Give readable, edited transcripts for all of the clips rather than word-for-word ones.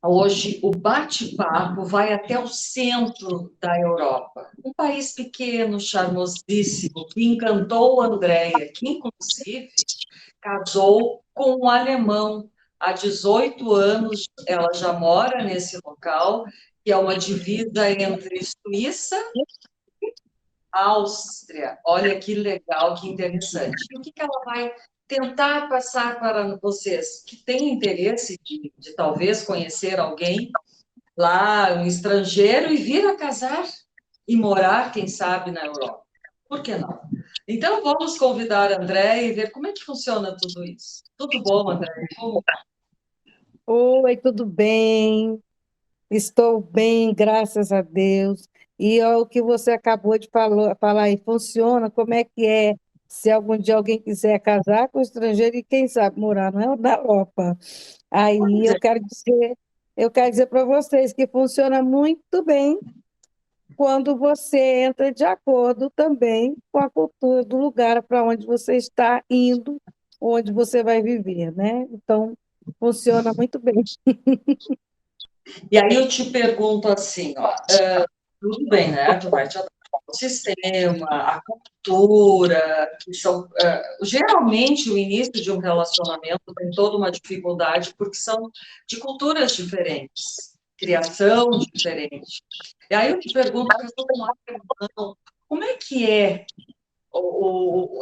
Hoje, o bate-papo vai até o centro da Europa, um país pequeno, charmosíssimo, que encantou a Andréia, que, inclusive, casou com um alemão. Há 18 anos, ela já mora nesse local, que é uma divisa entre Suíça Áustria. Olha que legal, que interessante. E o que que ela vai tentar passar para vocês que têm interesse de talvez conhecer alguém lá, um estrangeiro, e vir a casar e morar, quem sabe, na Europa? Por que não? Então, vamos convidar a André e ver como é que funciona tudo isso. Tudo bom, André? Como Oi, tudo bem? Estou bem, graças a Deus. E ó, o que você acabou de falar aí, funciona? Como é que é? Se algum dia alguém quiser casar com estrangeiro e quem sabe morar na Europa. Aí eu quero dizer para vocês que funciona muito bem quando você entra de acordo também com a cultura do lugar para onde você está indo, onde você vai viver, né? Então, funciona muito bem. E aí eu te pergunto assim, ó, tudo bem, né? Tu vai te adaptar ao sistema, à cultura, que são geralmente o início de um relacionamento tem toda uma dificuldade porque são de culturas diferentes, criação diferente. E aí eu te pergunto, casou com um alemão, como é que é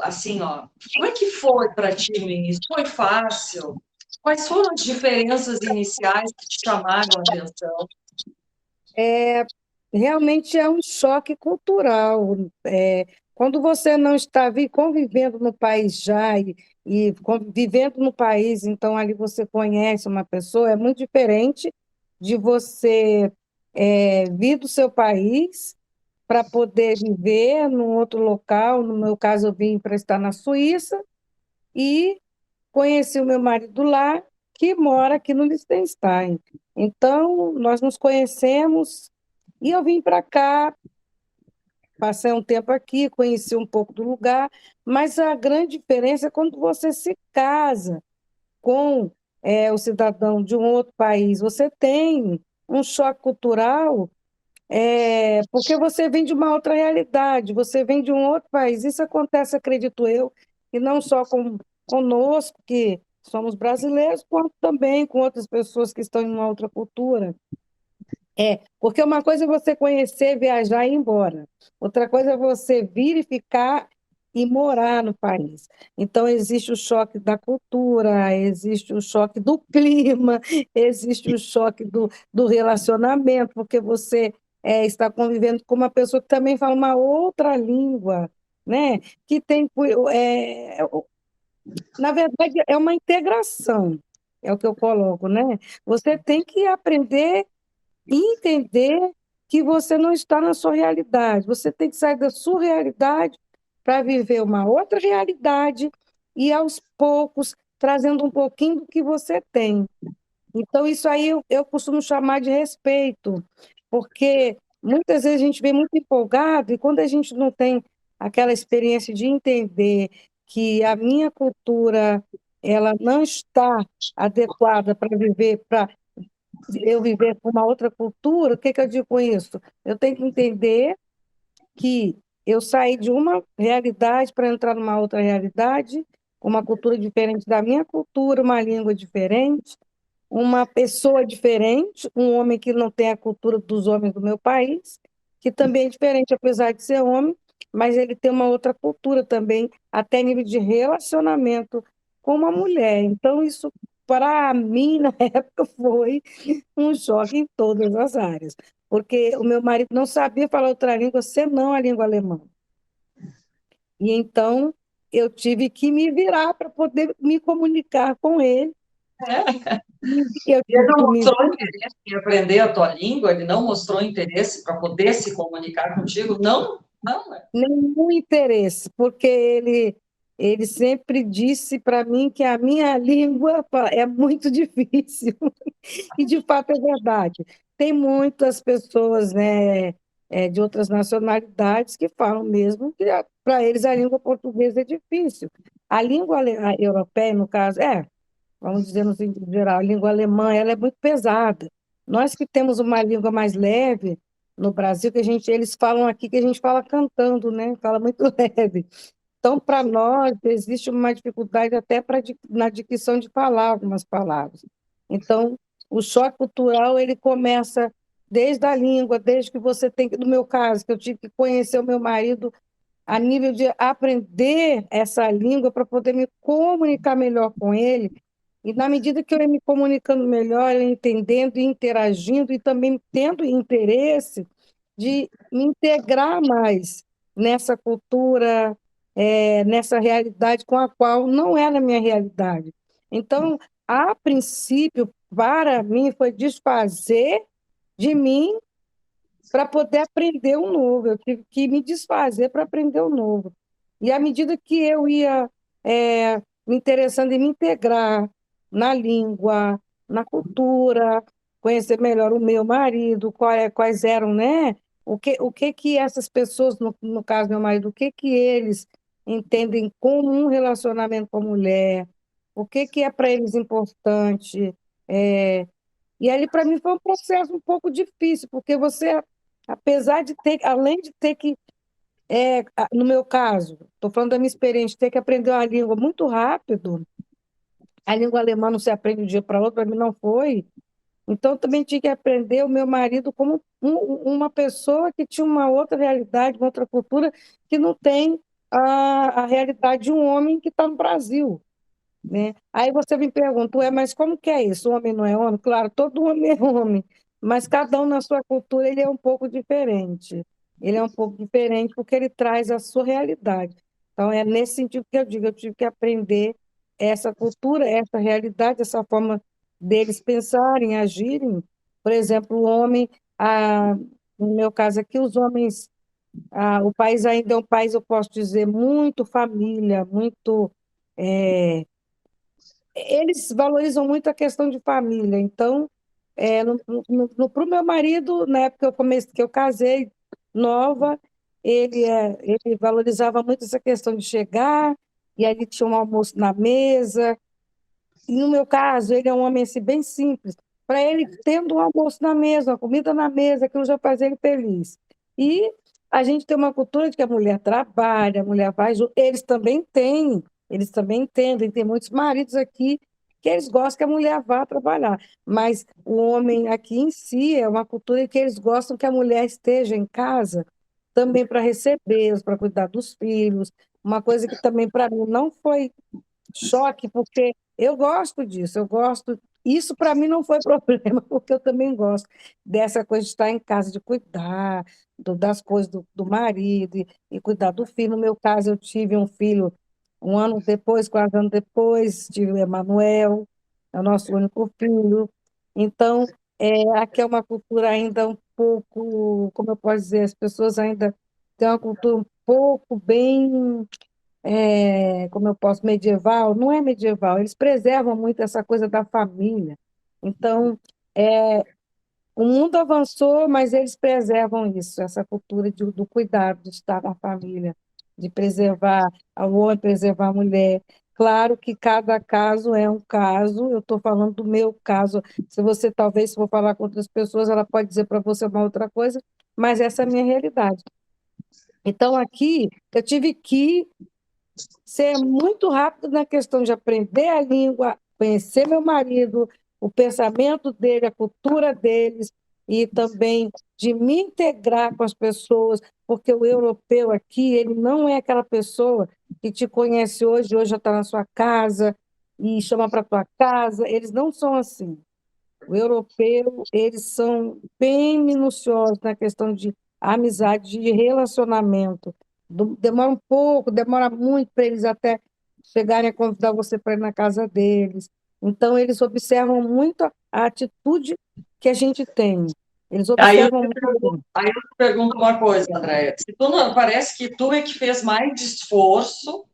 assim, ó, como é que foi para ti no início? Foi fácil? Quais foram as diferenças iniciais que te chamaram a atenção? Realmente é um choque cultural. Quando você não está convivendo no país já e vivendo no país, então ali você conhece uma pessoa, é muito diferente de você vir do seu país para poder viver num outro local. No meu caso, eu vim para estar na Suíça e conheci o meu marido lá, que mora aqui no Liechtenstein. Então, nós nos conhecemos e eu vim para cá, passei um tempo aqui, conheci um pouco do lugar, mas a grande diferença é quando você se casa com o cidadão de um outro país. Você tem um choque cultural, porque você vem de uma outra realidade, você vem de um outro país. Isso acontece, acredito eu, e não só conosco, que somos brasileiros, quanto também com outras pessoas que estão em uma outra cultura. Porque uma coisa é você conhecer, viajar e ir embora. Outra coisa é você vir e ficar e morar no país. Então, existe o choque da cultura, existe o choque do clima, existe o choque do relacionamento, porque você está convivendo com uma pessoa que também fala uma outra língua, né? Que tem, na verdade, é uma integração, é o que eu coloco, né? Você tem que aprender e entender que você não está na sua realidade. Você tem que sair da sua realidade para viver uma outra realidade e, aos poucos, trazendo um pouquinho do que você tem. Então, isso aí eu costumo chamar de respeito, porque muitas vezes a gente vem muito empolgado e quando a gente não tem aquela experiência de entender que a minha cultura ela não está adequada para viver, para eu viver com uma outra cultura, o que que eu digo com isso? Eu tenho que entender que eu saí de uma realidade para entrar numa outra realidade, uma cultura diferente da minha cultura, uma língua diferente, uma pessoa diferente, um homem que não tem a cultura dos homens do meu país, que também é diferente, apesar de ser homem, mas ele tem uma outra cultura também, até nível de relacionamento com uma mulher. Então, isso, para mim, na época, foi um choque em todas as áreas, porque o meu marido não sabia falar outra língua senão a língua alemã. E então eu tive que me virar para poder me comunicar com ele. E eu E ele tive não que me mostrou interesse em aprender a tua língua? Ele não mostrou interesse para poder se comunicar contigo? Não, não, né? nenhum interesse, porque ele sempre disse para mim que a minha língua é muito difícil. E de fato é verdade. Tem muitas pessoas, né, de outras nacionalidades que falam mesmo que para eles a língua portuguesa é difícil. A língua a europeia, no caso, vamos dizer no sentido geral, a língua alemã ela é muito pesada. Nós que temos uma língua mais leve no Brasil, eles falam aqui que a gente fala cantando, né? Fala muito leve. Então, para nós, existe uma dificuldade até na dicção de falar algumas palavras. Então, o choque cultural, ele começa desde a língua, desde que você tem que, no meu caso, que eu tive que conhecer o meu marido a nível de aprender essa língua para poder me comunicar melhor com ele. E na medida que eu ia me comunicando melhor, eu ia entendendo e interagindo e também tendo interesse de me integrar mais nessa cultura, nessa realidade com a qual não é a minha realidade. Então, a princípio, para mim, foi desfazer de mim para poder aprender um novo. Eu tive que me desfazer para aprender o novo. E à medida que eu ia me interessando em me integrar na língua, na cultura, conhecer melhor o meu marido, quais eram, né? O que essas pessoas, no caso meu marido, o que eles entendem como um relacionamento com a mulher, o que é para eles importante. é, e ali, para mim, foi um processo um pouco difícil, porque você, apesar de ter, além de ter que, no meu caso, estou falando da minha experiência, ter que aprender uma língua muito rápido, a língua alemã não se aprende de um dia para outro, para mim não foi. Então, eu também tinha que aprender o meu marido como uma pessoa que tinha uma outra realidade, uma outra cultura, que não tem a realidade de um homem que está no Brasil, né? Aí você me pergunta, ué, mas como que é isso? O homem não é homem? Claro, todo homem é homem, mas cada um na sua cultura ele é um pouco diferente. Ele é um pouco diferente porque ele traz a sua realidade. Então, é nesse sentido que eu digo, eu tive que aprender essa cultura, essa realidade, essa forma deles pensarem, agirem. Por exemplo, o homem, no meu caso aqui, os homens, o país ainda é um país, eu posso dizer, muito família, muito. é, Eles valorizam muito a questão de família. Então, para o meu marido, na época que eu casei, nova, ele valorizava muito essa questão de chegar, e aí tinha um almoço na mesa, e no meu caso, ele é um homem assim, bem simples. Para ele, tendo um almoço na mesa, uma comida na mesa, aquilo já faz ele feliz. E a gente tem uma cultura de que a mulher trabalha, a mulher faz. Eles também têm, eles também entendem. Tem muitos maridos aqui que eles gostam que a mulher vá trabalhar. Mas o homem aqui em si é uma cultura que eles gostam que a mulher esteja em casa também para recebê-los, para cuidar dos filhos. Uma coisa que também para mim não foi choque, porque eu gosto disso, eu gosto. Isso para mim não foi problema, porque eu também gosto dessa coisa de estar em casa, de cuidar das coisas do marido e cuidar do filho. No meu caso, eu tive um filho um ano depois, 4 anos depois, tive o Emanuel, é o nosso único filho. Então, aqui é uma cultura ainda um pouco, como eu posso dizer, as pessoas ainda têm uma cultura um pouco bem como eu posso, medieval, não é medieval, eles preservam muito essa coisa da família. Então, o mundo avançou, mas eles preservam isso, essa cultura do cuidado, de estar com a família, de preservar o homem, preservar a mulher. Claro que cada caso é um caso, eu estou falando do meu caso. Se você, talvez, se for falar com outras pessoas, ela pode dizer para você uma outra coisa, mas essa é a minha realidade. Então, aqui, eu tive que ser muito rápido na questão de aprender a língua, conhecer meu marido, o pensamento dele, a cultura deles, e também de me integrar com as pessoas, porque o europeu aqui, ele não é aquela pessoa que te conhece hoje já está na sua casa e chama para tua casa, eles não são assim. O europeu, eles são bem minuciosos na questão de amizade, de relacionamento. Demora um pouco, demora muito para eles até chegarem a convidar você para ir na casa deles. Então, eles observam muito a atitude que a gente tem. Eles Aí eu observam te pergunto, muito. aí eu te pergunto uma coisa, Andréia. Se tu não, parece que tu é que fez mais de esforço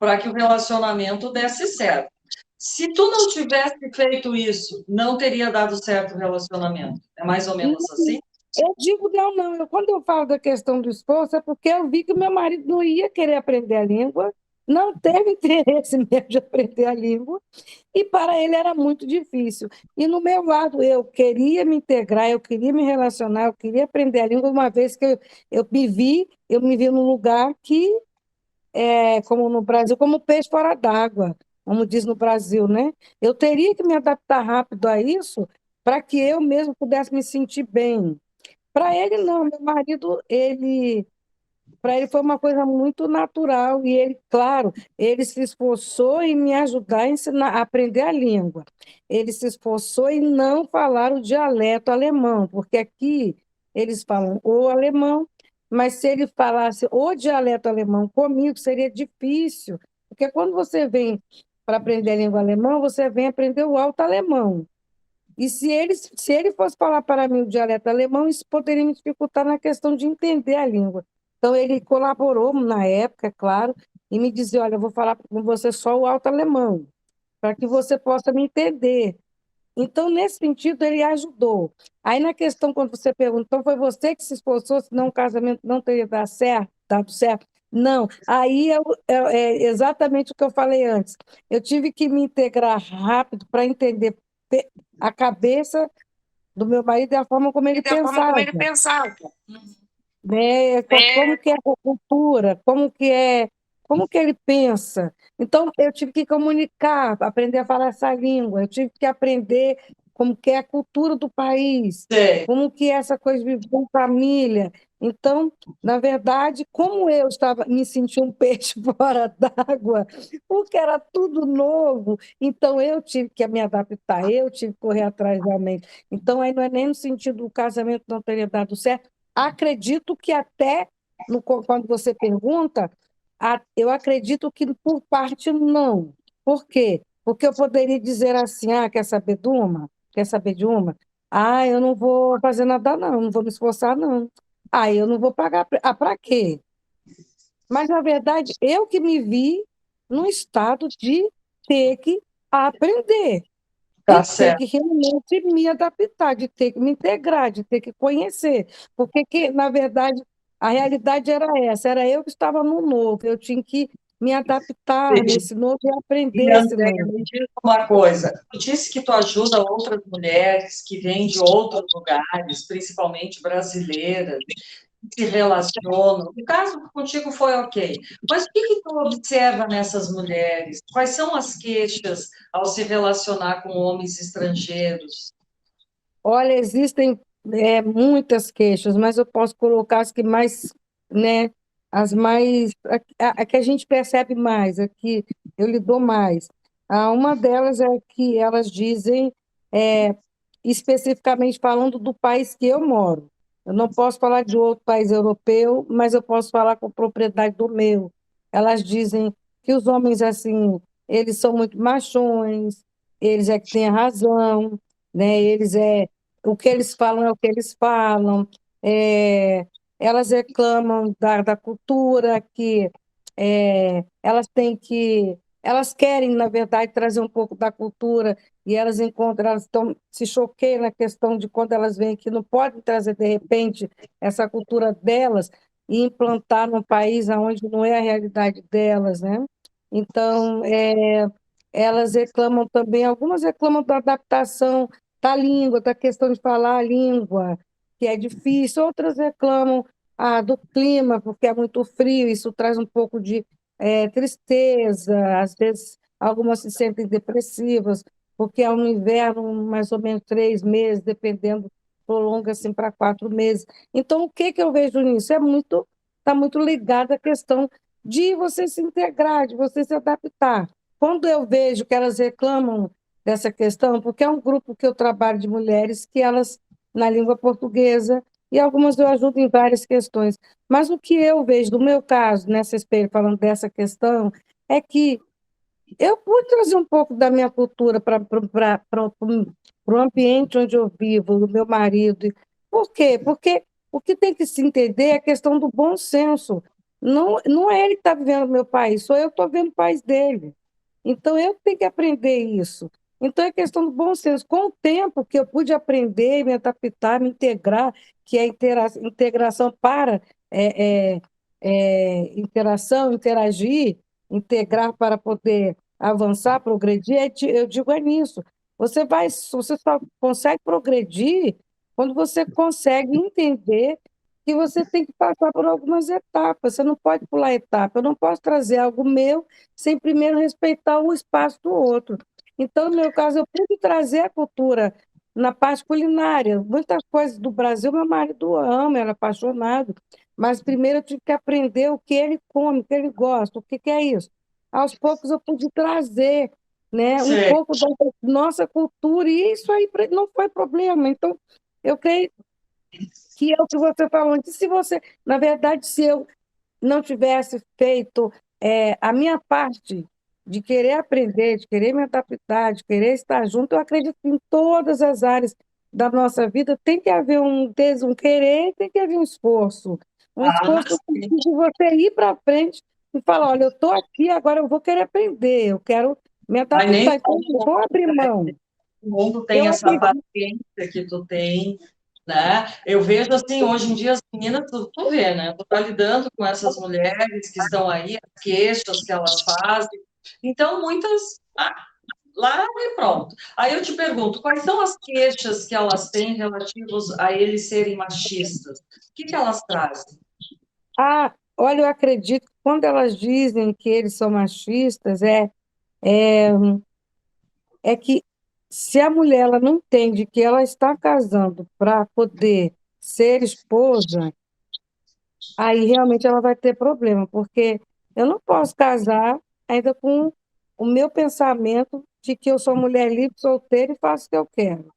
para que o relacionamento desse certo. Se tu não tivesse feito isso, não teria dado certo o relacionamento. É mais ou menos assim? Eu digo, não, não. Quando eu falo da questão do esforço, é porque eu vi que o meu marido não ia querer aprender a língua não teve interesse mesmo de aprender a língua, e para ele era muito difícil. E no meu lado, eu queria me integrar, eu queria me relacionar, eu queria aprender a língua, uma vez que eu me vi num lugar que como no Brasil, como peixe fora d'água, como diz no Brasil, né? Eu teria que me adaptar rápido a isso para que eu mesmo pudesse me sentir bem. Para ele, não, meu marido, para ele foi uma coisa muito natural e ele, claro, ele se esforçou em me ajudar a ensinar, a aprender a língua. Ele se esforçou em não falar o dialeto alemão, porque aqui eles falam o alemão, mas se ele falasse o dialeto alemão comigo, seria difícil, porque quando você vem para aprender a língua alemã, você vem aprender o alto alemão. E se ele fosse falar para mim o dialeto alemão, isso poderia me dificultar na questão de entender a língua. Então, ele colaborou na época, é claro, e me dizia: olha, eu vou falar com você só o alto alemão, para que você possa me entender. Então, nesse sentido, ele ajudou. Aí, na questão, quando você perguntou, então foi você que se esforçou, senão o casamento não teria dado certo? Não. Aí é exatamente o que eu falei antes. Eu tive que me integrar rápido para entender a cabeça do meu marido e a forma como E ele da forma como pensava, ele pensava, né? né? Como que é a cultura, como que ele pensa. Então, eu tive que comunicar, aprender a falar essa língua, eu tive que aprender como que é a cultura do país, Sei. como que é essa coisa de viver em família. Então, na verdade, como eu estava me sentindo um peixe fora d'água, porque era tudo novo, então eu tive que me adaptar, eu tive que correr atrás realmente. Então, aí não é nem no sentido do casamento não teria dado certo. Acredito que até quando você pergunta, eu acredito que por parte não. Por quê? Porque eu poderia dizer assim: ah, quer saber de uma? Quer saber de uma? Ah, eu não vou fazer nada, não, não vou me esforçar, não. Ah, eu não vou pagar. Ah, para quê? Mas, na verdade, eu que me vi num estado de ter que aprender e Tá ter certo. que realmente me adaptar, de ter que me integrar, de ter que conhecer. Porque, na verdade, a realidade era essa, era eu que estava no novo, eu tinha que me adaptar nesse novo e E, aprender esse Andréia, novo. me diz uma coisa. Tu disse que tu ajuda outras mulheres que vêm de outros lugares, principalmente brasileiras, que se relacionam. O caso contigo foi ok. Mas o que que tu observa nessas mulheres? Quais são as queixas ao se relacionar com homens estrangeiros? Olha, existem muitas queixas, mas eu posso colocar as que mais, né, as mais, a que a gente percebe mais, a que eu lido mais. Uma delas é que elas dizem, é, especificamente falando do país que eu moro. Eu não posso falar de outro país europeu, mas eu posso falar com propriedade do meu. Elas dizem que os homens, assim, eles são muito machões, eles é que têm a razão, né? O que eles falam é o que eles falam. É, elas reclamam da cultura, que elas querem, na verdade, trazer um pouco da cultura e elas estão se choqueiam na questão de quando elas veem que não podem trazer, de repente, essa cultura delas e implantar num país onde não é a realidade delas, né? Então, elas reclamam também, algumas reclamam da adaptação da língua, da questão de falar a língua, que é difícil, outras reclamam do clima, porque é muito frio, isso traz um pouco de tristeza, às vezes algumas se sentem depressivas, porque é um inverno mais ou menos 3 meses, dependendo, prolonga assim para 4 meses. Então, o que que eu vejo nisso? Está muito ligado à questão de você se integrar, de você se adaptar. Quando eu vejo que elas reclamam dessa questão, porque é um grupo que eu trabalho de mulheres que elas, na língua portuguesa, e algumas eu ajudo em várias questões. Mas o que eu vejo do meu caso, nessa espelho, falando dessa questão, é que eu pude trazer um pouco da minha cultura para o ambiente onde eu vivo, do meu marido. Por quê? Porque o que tem que se entender é a questão do bom senso. Não, não é ele que está vivendo no meu país, sou eu que estou vendo o país dele. Então, eu tenho que aprender isso. Então, é questão do bom senso. Com o tempo que eu pude aprender, me adaptar, me integrar, que é integração para interação, interagir, integrar para poder avançar, progredir, eu digo é nisso. Você só consegue progredir quando você consegue entender que você tem que passar por algumas etapas. Você não pode pular etapa. Eu não posso trazer algo meu sem primeiro respeitar o espaço do outro. Então, no meu caso, eu pude trazer a cultura na parte culinária. Muitas coisas do Brasil, meu marido ama, ele é apaixonado. Mas primeiro eu tive que aprender o que ele come, o que ele gosta, o que que é isso. Aos poucos eu pude trazer, né, um Sei. pouco da nossa cultura, e isso aí não foi problema. Então, eu creio que é o que você falou antes. Se você, na verdade, se eu não tivesse feito a minha parte de querer aprender, de querer me adaptar, de querer estar junto, eu acredito que em todas as áreas da nossa vida tem que haver um querer, tem que haver um Ah, esforço de você ir para frente e falar, olha, eu estou aqui, agora eu vou querer aprender, eu quero me mas nem adaptar, então eu não vou abrir mão. todo mundo tem Eu essa acredito. paciência que tu tem, né? Eu vejo assim, hoje em dia as meninas, tu vê, né? Tu tá lidando com essas mulheres que estão aí, as queixas que elas fazem. Então, muitas, lá e pronto. Aí eu te pergunto, quais são as queixas que elas têm relativos a eles serem machistas? O que que elas trazem? Ah, olha, eu acredito que quando elas dizem que eles são machistas, é que se a mulher ela não entende que ela está casando para poder ser esposa, aí realmente ela vai ter problema, porque eu não posso casar ainda com o meu pensamento de que eu sou mulher livre, solteira e faço o que eu quero.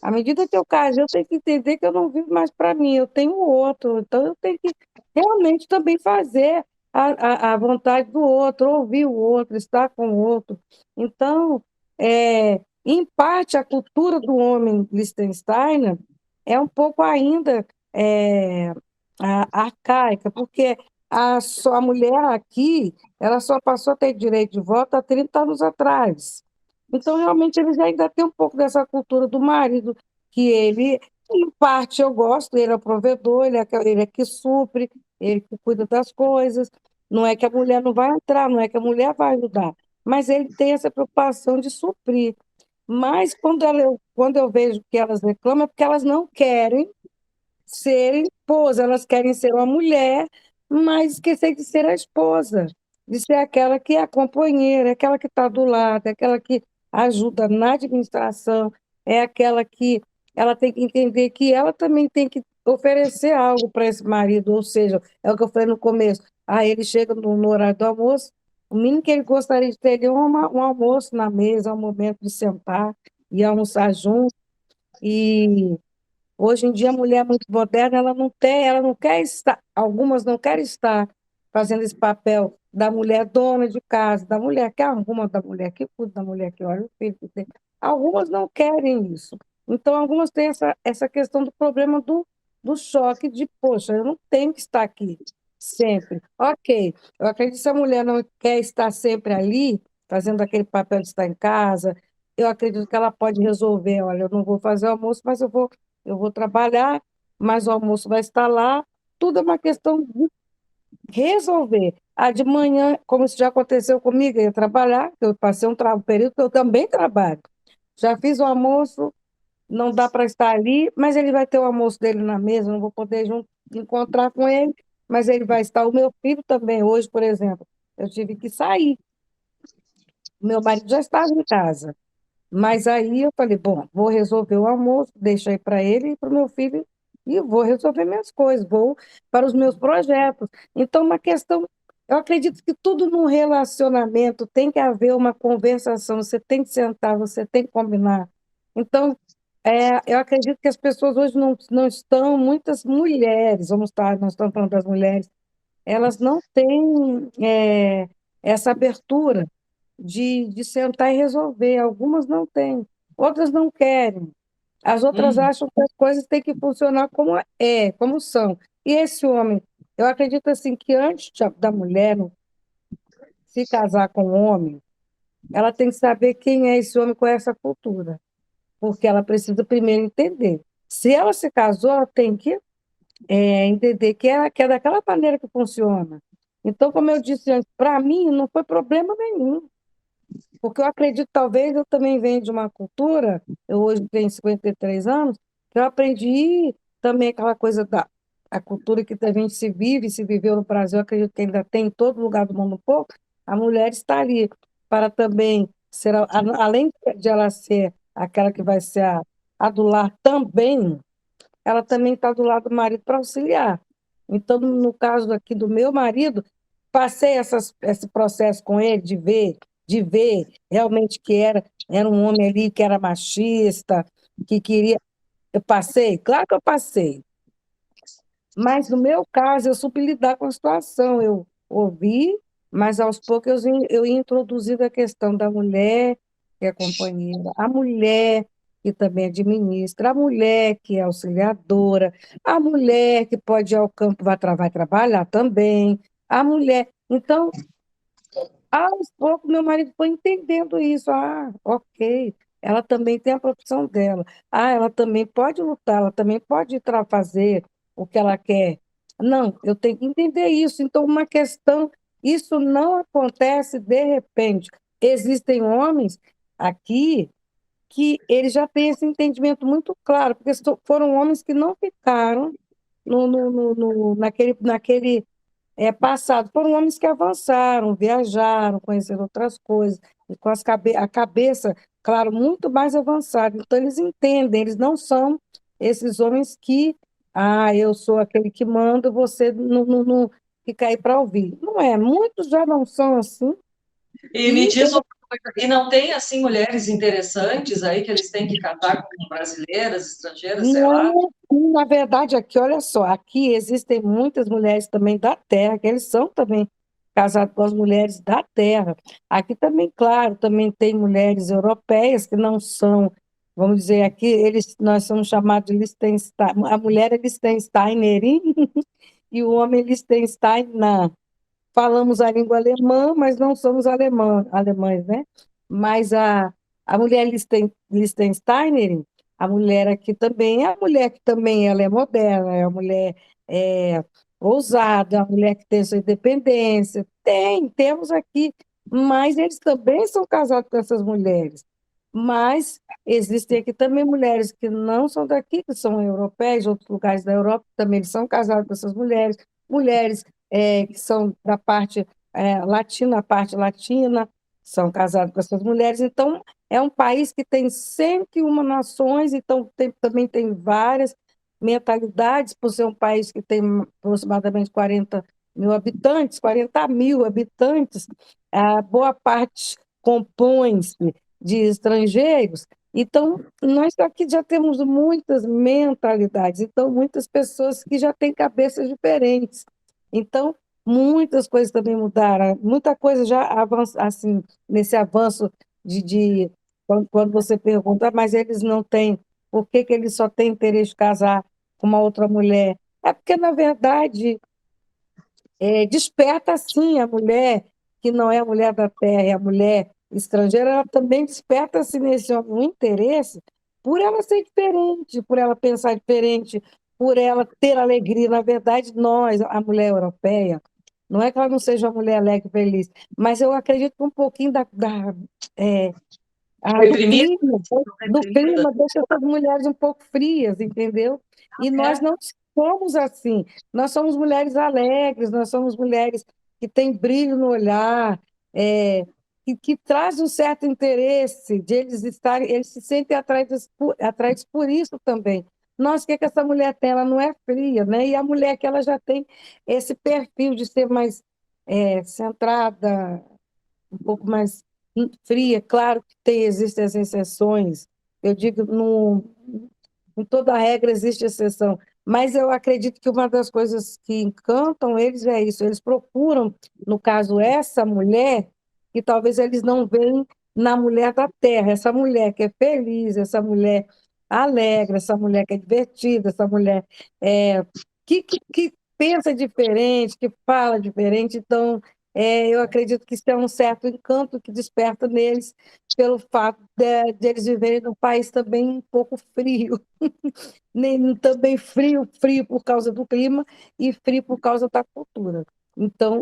À medida que eu caso, eu tenho que entender que eu não vivo mais para mim, eu tenho outro. Então, eu tenho que realmente também fazer a vontade do outro, ouvir o outro, estar com o outro. Então, em parte, a cultura do homem Liechtenstein é um pouco ainda é, arcaica, porque a mulher aqui, ela só passou a ter direito de voto há 30 anos atrás. Então, realmente, eles ainda têm um pouco dessa cultura do marido, que ele, em parte, eu gosto, ele é o provedor, ele é que supre, ele que cuida das coisas. Não é que a mulher não vai entrar, não é que a mulher vai ajudar, mas ele tem essa preocupação de suprir. Mas quando eu vejo que elas reclamam, é porque elas não querem serem esposa, elas querem ser uma mulher, mas esquecer de ser a esposa, de ser aquela que é a companheira, aquela que está do lado, aquela que ajuda na administração, é aquela que ela tem que entender que ela também tem que oferecer algo para esse marido, ou seja, é o que eu falei no começo, aí ele chega no horário do almoço, o mínimo que ele gostaria de ter é um almoço na mesa, um momento de sentar e almoçar junto, e hoje em dia, a mulher muito moderna, ela não quer estar, algumas não querem estar fazendo esse papel da mulher dona de casa, da mulher que arruma, da mulher que cuida, da mulher que olha o filho. Que tem. Algumas não querem isso. Então, algumas têm essa questão do problema do choque de, poxa, eu não tenho que estar aqui sempre. Ok, eu acredito que se a mulher não quer estar sempre ali, fazendo aquele papel de estar em casa, eu acredito que ela pode resolver, olha, eu não vou fazer almoço, mas eu vou trabalhar, mas o almoço vai estar lá. Tudo é uma questão de resolver. Ah, de manhã, como isso já aconteceu comigo, eu ia trabalhar, eu passei um período que eu também trabalho. Já fiz o almoço, não dá para estar ali, mas ele vai ter o almoço dele na mesa, não vou poder encontrar com ele, mas ele vai estar. O meu filho também, hoje, por exemplo, eu tive que sair. O meu marido já estava em casa. Mas aí eu falei, bom, vou resolver o almoço, deixo aí para ele e para o meu filho, e vou resolver minhas coisas, vou para os meus projetos. Então, uma questão, eu acredito que tudo num relacionamento tem que haver uma conversação, você tem que sentar, você tem que combinar. Então, eu acredito que as pessoas hoje não estão, muitas mulheres, nós estamos falando das mulheres, elas não têm essa abertura de sentar e resolver. Algumas não têm, outras não querem. As outras Hum, acham que as coisas têm que funcionar como são. E esse homem, eu acredito assim que antes da mulher se casar com um homem, ela tem que saber quem é esse homem com essa cultura, porque ela precisa primeiro entender. Se ela se casou, ela tem que entender que é daquela maneira que funciona. Então, como eu disse antes, para mim não foi problema nenhum, porque eu acredito, talvez eu também venho de uma cultura, eu hoje tenho 53 anos, que eu aprendi também aquela coisa da a cultura que a gente se vive, se viveu no Brasil, eu acredito que ainda tem em todo lugar do mundo um pouco, a mulher está ali para também ser, além de ela ser aquela que vai ser a do lar também, ela também está do lado do marido para auxiliar. Então, no caso aqui do meu marido, passei esse processo com ele de ver realmente que era um homem ali que era machista, que queria. Eu passei, claro que eu passei, mas no meu caso eu soube lidar com a situação. Eu ouvi, mas aos poucos eu ia introduzindo a questão da mulher que é companheira, a mulher que também administra, a mulher que é auxiliadora, a mulher que pode ir ao campo, vai trabalhar também, a mulher. Então, aos poucos, meu marido foi entendendo isso. Ah, ok. Ela também tem a profissão dela. Ah, ela também pode lutar, ela também pode fazer o que ela quer. Não, eu tenho que entender isso. Então, uma questão, isso não acontece de repente. Existem homens aqui que eles já têm esse entendimento muito claro, porque foram homens que não ficaram naquele passado. Foram homens que avançaram, viajaram, conheceram outras coisas, e com a cabeça, claro, muito mais avançada. Então, eles entendem, eles não são esses homens que, eu sou aquele que manda, você não fica aí para ouvir. Não é, muitos já não são assim, E me e diz uma coisa, e não tem assim mulheres interessantes aí que eles têm que casar com brasileiras, estrangeiras, sei lá? não, na verdade, aqui, olha só, aqui existem muitas mulheres também da terra, que eles são também casados com as mulheres da terra. Aqui também, claro, também tem mulheres europeias que não são, vamos dizer, aqui nós somos chamados de Liechtenstein, a mulher é Liechtensteiner e o homem é Liechtenstein. Falamos a língua alemã, mas não somos alemães, né? Mas a mulher Liechtensteiner, a mulher aqui também é a mulher que também ela é moderna, é a mulher é, ousada, a mulher que tem sua independência. Temos aqui, mas eles também são casados com essas mulheres. Mas existem aqui também mulheres que não são daqui, que são europeias, outros lugares da Europa também eles são casados com essas mulheres. Mulheres que são da parte latina, a parte latina, são casados com essas mulheres. Então, é um país que tem 101 nações, então também tem várias mentalidades, por ser um país que tem aproximadamente 40 mil habitantes, 40 mil habitantes, a boa parte compõe-se de estrangeiros. Então, nós aqui já temos muitas mentalidades, então, muitas pessoas que já têm cabeças diferentes. Então, muitas coisas também mudaram, muita coisa já avança, assim, nesse avanço quando você pergunta, mas eles não têm, por que que eles só têm interesse de casar com uma outra mulher? É porque, na verdade, desperta, sim, a mulher que não é a mulher da terra, é a mulher estrangeira, ela também desperta-se nesse homem um interesse por ela ser diferente, por ela pensar diferente, por ela ter alegria. Na verdade, nós, a mulher europeia, não é que ela não seja uma mulher alegre e feliz, mas eu acredito que um pouquinho é, Reprimida, do reprimida. clima deixa essas mulheres um pouco frias, entendeu? E nós É. não somos assim. Nós somos mulheres alegres, nós somos mulheres que têm brilho no olhar, que traz um certo interesse de eles se sentem atraídos por isso também. Nossa, o que é que essa mulher tem? Ela não é fria, né? E a mulher que ela já tem esse perfil de ser mais centrada, um pouco mais fria. Claro que existem as exceções. Eu digo, em toda regra existe exceção, mas eu acredito que uma das coisas que encantam eles é isso. Eles procuram, no caso, essa mulher, que talvez eles não veem na mulher da terra, essa mulher que é feliz, essa mulher alegre, essa mulher que é divertida, essa mulher é, que pensa diferente, que fala diferente. Então, eu acredito que isso é um certo encanto que desperta neles pelo fato de eles viverem num país também um pouco frio, nem também frio por causa do clima e frio por causa da cultura. Então,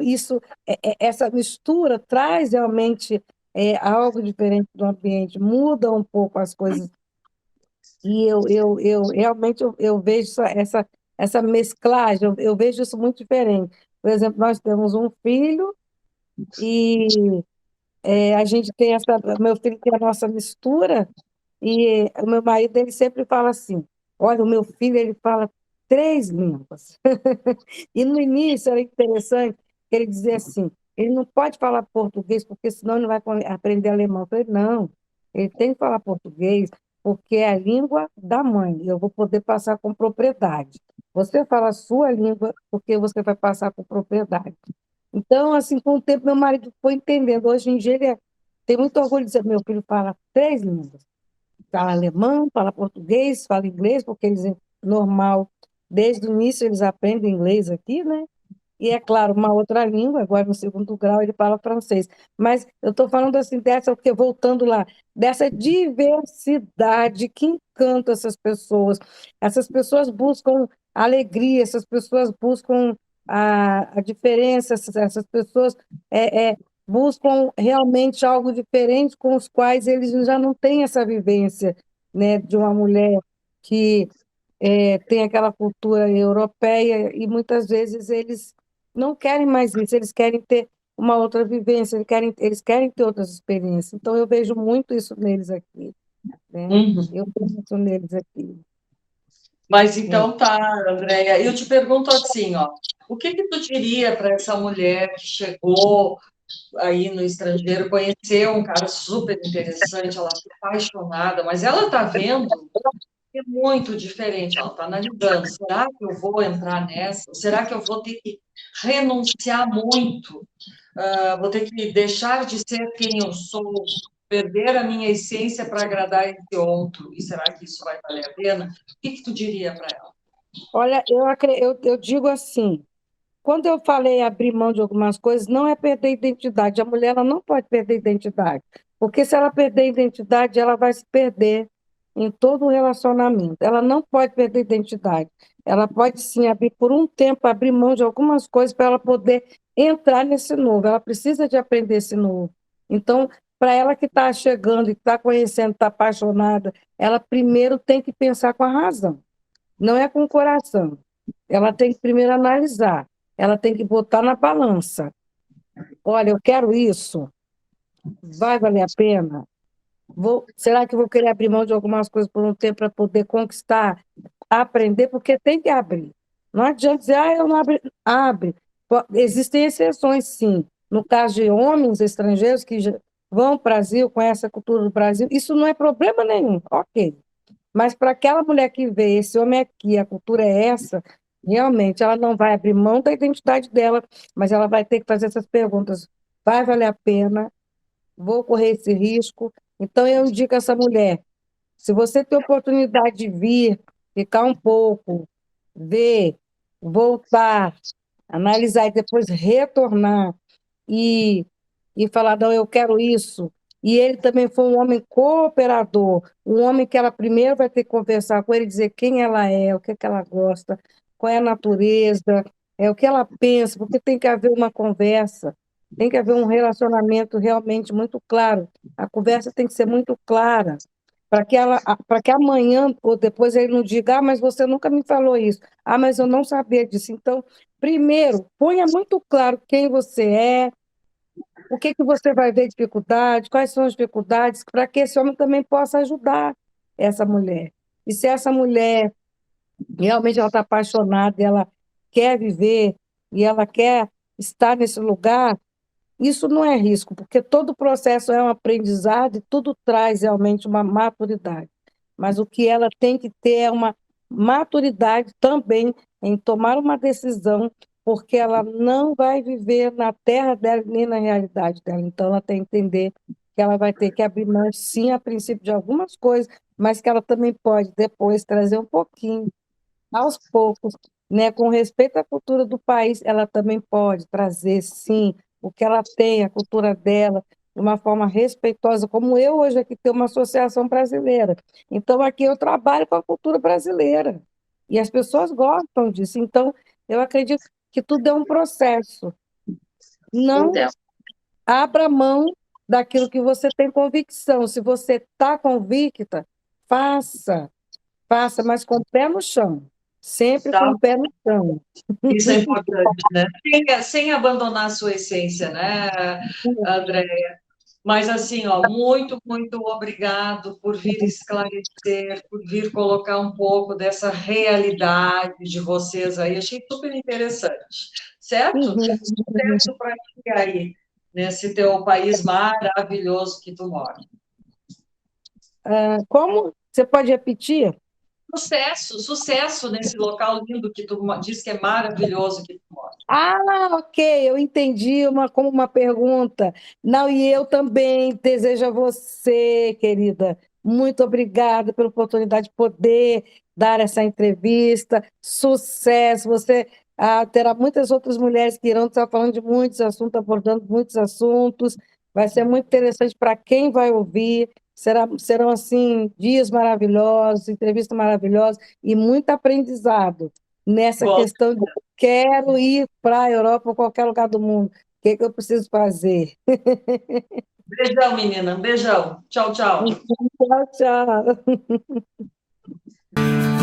essa mistura traz realmente algo diferente do ambiente, muda um pouco as coisas. E eu realmente eu vejo essa mesclagem, eu vejo isso muito diferente. Por exemplo, nós temos um filho e a gente tem meu filho tem a nossa mistura, e o meu marido ele sempre fala assim: olha, o meu filho ele fala 3 línguas. E no início era interessante que ele dizia assim: ele não pode falar português, porque senão ele vai aprender alemão. Eu falei: não, ele tem que falar português, porque é a língua da mãe, e eu vou poder passar com propriedade. Você fala a sua língua, porque você vai passar com propriedade. Então, assim, com o tempo, meu marido foi entendendo. Hoje em dia, tem muito orgulho de dizer: meu filho fala 3 línguas. Fala alemão, fala português, fala inglês, porque eles, normal, desde o início eles aprendem inglês aqui, né? E, é claro, uma outra língua, agora no segundo grau ele fala francês. Mas eu estou falando assim dessa, porque voltando lá, dessa diversidade que encanta essas pessoas. Essas pessoas buscam alegria, essas pessoas buscam a diferença, essas pessoas buscam realmente algo diferente com os quais eles já não têm essa vivência, né, de uma mulher que tem aquela cultura europeia e muitas vezes eles não querem mais isso, eles querem ter uma outra vivência, eles querem ter outras experiências. Então, eu vejo muito isso neles aqui, né? Uhum. Eu vejo isso neles aqui. Mas É. então tá, Andréia. Eu te pergunto assim, ó, o que que tu diria para essa mulher que chegou aí no estrangeiro, conheceu um cara super interessante, ela ficou apaixonada, mas ela está vendo que é muito diferente, ela está analisando, será que eu vou entrar nessa? Será que eu vou ter que renunciar muito? Vou ter que deixar de ser quem eu sou, perder a minha essência para agradar esse outro, e será que isso vai valer a pena? O que que tu diria para ela? Olha, eu digo assim, quando eu falei abrir mão de algumas coisas, não é perder a identidade. A mulher ela não pode perder a identidade, porque se ela perder a identidade, ela vai se perder em todo o relacionamento. Ela não pode perder a identidade. Ela pode sim abrir por um tempo, abrir mão de algumas coisas para ela poder entrar nesse novo. Ela precisa de aprender esse novo. Então, para ela que está chegando e está conhecendo, está apaixonada, ela primeiro tem que pensar com a razão, não é com o coração. Ela tem que primeiro analisar, ela tem que botar na balança. Olha, eu quero isso, vai valer a pena? Será que eu vou querer abrir mão de algumas coisas por um tempo para poder conquistar, aprender? Porque tem que abrir. Não adianta dizer, eu não abri. Abre. Existem exceções, sim. No caso de homens estrangeiros que vão ao Brasil, conhecem a cultura do Brasil, isso não é problema nenhum, ok. Mas para aquela mulher que vê esse homem aqui, a cultura é essa, realmente ela não vai abrir mão da identidade dela, mas ela vai ter que fazer essas perguntas. Vai valer a pena? Vou correr esse risco? Então, eu indico a essa mulher, se você tem oportunidade de vir, ficar um pouco, ver, voltar, analisar e depois retornar, e, e falar, não, eu quero isso. E ele também foi um homem cooperador, um homem que ela primeiro vai ter que conversar com ele, dizer quem ela é, o que é que ela gosta, qual é a natureza, o que ela pensa, porque tem que haver uma conversa, tem que haver um relacionamento realmente muito claro. A conversa tem que ser muito clara, para que amanhã ou depois ele não diga, mas você nunca me falou isso. Mas eu não sabia disso. Então, primeiro, ponha muito claro quem você é, o que que você vai ver dificuldade, quais são as dificuldades, para que esse homem também possa ajudar essa mulher. E se essa mulher realmente ela está apaixonada, ela quer viver e ela quer estar nesse lugar, isso não é risco, porque todo o processo é um aprendizado e tudo traz realmente uma maturidade. Mas o que ela tem que ter é uma maturidade também em tomar uma decisão, porque ela não vai viver na terra dela nem na realidade dela. Então, ela tem que entender que ela vai ter que abrir mão, sim, a princípio, de algumas coisas, mas que ela também pode depois trazer um pouquinho aos poucos, né, com respeito à cultura do país, ela também pode trazer, sim, o que ela tem, a cultura dela, de uma forma respeitosa, como eu hoje aqui tenho uma associação brasileira. Então, aqui eu trabalho com a cultura brasileira. E as pessoas gostam disso. Então, eu acredito que tudo é um processo. Não Entendo. abra mão daquilo que você tem convicção. Se você está convicta, faça, faça, mas com o pé no chão. Sempre com Tá? o pé no chão. Isso é importante, né? Sem abandonar a sua essência, né, André? Mas assim, ó, muito, muito obrigado por vir esclarecer, por vir colocar um pouco dessa realidade de vocês aí. Achei super interessante, certo? Uhum. Sucesso para ti aí, nesse teu país maravilhoso que tu mora. Como? Você pode repetir? Sucesso, sucesso nesse local lindo que tu diz que é maravilhoso que tu mora. Ah, ok, eu entendi como uma pergunta. Não, e eu também desejo a você, querida, muito obrigada pela oportunidade de poder dar essa entrevista. Sucesso! Você terá muitas outras mulheres que irão estar falando de muitos assuntos, abordando muitos assuntos. Vai ser muito interessante para quem vai ouvir. Serão, assim, dias maravilhosos, entrevistas maravilhosas e muito aprendizado nessa Com questão de quero ir para a Europa ou qualquer lugar do mundo. O que que eu preciso fazer? beijão, menina. Um beijão. Tchau, tchau. Tchau, tchau.